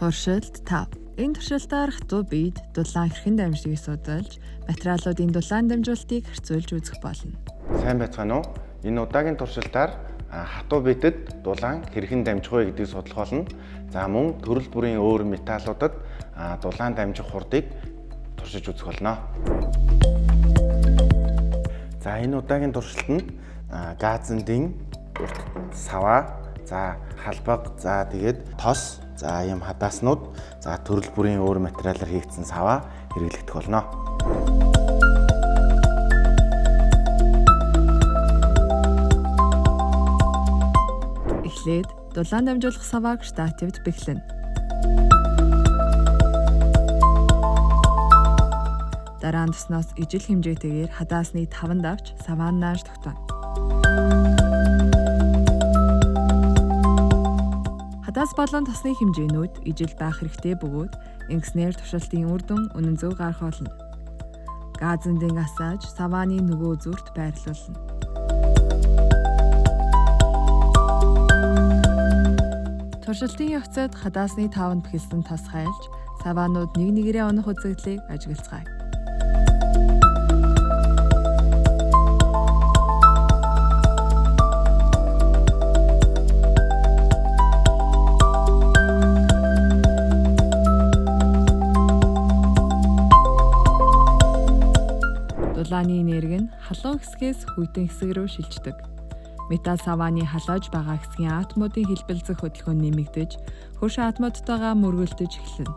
Туршилт 5. Энэ туршилтаар хатуу биед дулаан хэрхэн дамждгийг судалж, материалуудын дулаан дамжуулалтыг харьцуулж үзэх болно. Сайн байцгаана уу? Энэ удаагийн туршилтаар хатуу биедэд дулаан хэрхэн дамжих вэ гэдгийг судлах болно. За мөн төрөл бүрийн өөр металлуудад дулаан дамжих хурдыг туршиж үзэх болно. За энэ удаагийн туршилтанд газандын урт саваа, за халбаг, за тэгээд тос, за ийм хадааснууд, за төрөл бүрийн өөр материалаар хийгдсэн саваа хэрэглэгдэх болно. Эхлээд дулаан дамжуулах савааг штативд бэхлэнэ. Дараа нь тосноос ижил хэмжээтэйгээр хадаасны 5 давч саваан нааш тогтооно. Хадаас болон тосны хэмжээнүүд ижил байх хэрэгтэй бөгөөд ингэснээр туршилтын үр дүн үнэн зөв гарах болно. Газандын асааж савааны нөгөө зүрт байрлуулна. Туршилтын явцад хадаасны 5-нд бэхэлсэн тос хайлж, саваанууд нэг нэгээрээ унах үзэгдлийг ажиглацгаая. Дулааны энерги нь халуун хэсгээс хүйтэн хэсэг рүү шилждэг. Металл савааны халааж байгаа хэсгийн атомуудын хэлбэлзэх хөдөлгөөн нэмэгдэж, хөрш атомуудтайгаа мөргөлдөж эхэлнэ.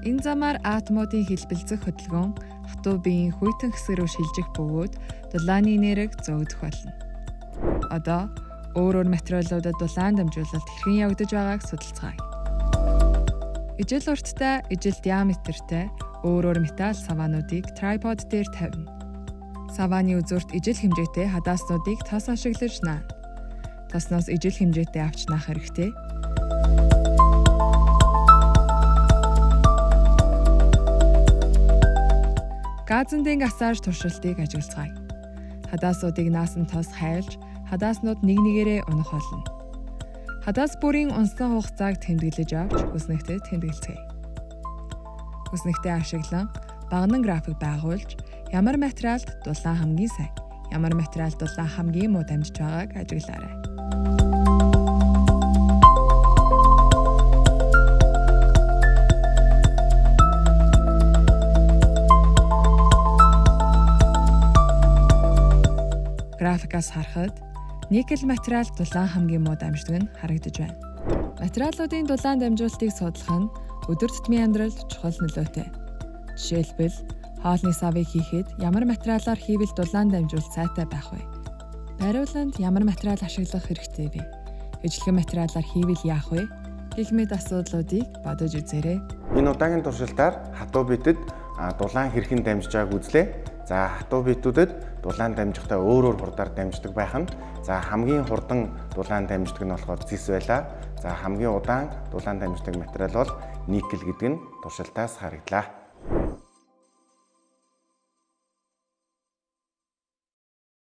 Энэ замаар атомуудын хэлбэлзэх хөдөлгөөн хатуу биеийн хүйтэн хэсэг рүү шилжих бөгөөд дулааны энерги зөөгдөх болно. Одоо өөр материалуудад дулаан дамжуулалт хэрхэн явагдаж байгааг судалцгаая. Ижил урттай, ижил диаметртэй өөр металл саваануудыг трипод дээр тавина. Савааны үзүүрт ижил хэмжээтэй хадааснуудыг тос ашиглаж наана. Тосноос ижил хэмжээтэй авч наах хэрэгтэй. Газандын асааж туршилтыг ажиглацгаая. Хадааснуудыг наасан тос хайлж, хадааснууд нэг нэгээрээ унах болно. Хадаас бүрийн унсан хугацааг тэмдэглэж авч үснэгтэд тэмдэглэцгээе. Үснэгтээ ашиглан багнан график байгуулж, ямар материалд дулаан хамгийн сайн, ямар материалд дулаан хамгийн муу дамжиж байгааг ажиглаарай. Графикаас харахад никель материалд дулаан хамгийн муу дамждаг нь харагдаж байна. Материалуудын дулаан дамжуулалтыг судлах нь өдөр тутмын амьдралд чухал нөлөөтэй. Жишээлбэл, хоолны савыг хийхэд ямар материалаар хийвэл дулаан дамжуулалт сайтай байх вэ? Бариуланд ямар материал ашиглах хэрэгтэй вэ? Ижлэгэн материалаар хийвэл яах вэ? Гэх мэт асуудлуудыг бодож үзээрэй. Энэ удаагийн туршилтаар хатуу биедэд дулаан хэрхэн дамжиж байгааг үзлээ. За хатуу биетүүдэд дулаан дамжихдаа өөр хурдаар дамждаг байх нь. За хамгийн хурдан дулаан дамждаг нь болохоор зис байлаа. За хамгийн удаан дулаан дамждаг материал бол никель гэдэг нь туршилтаас харагдлаа.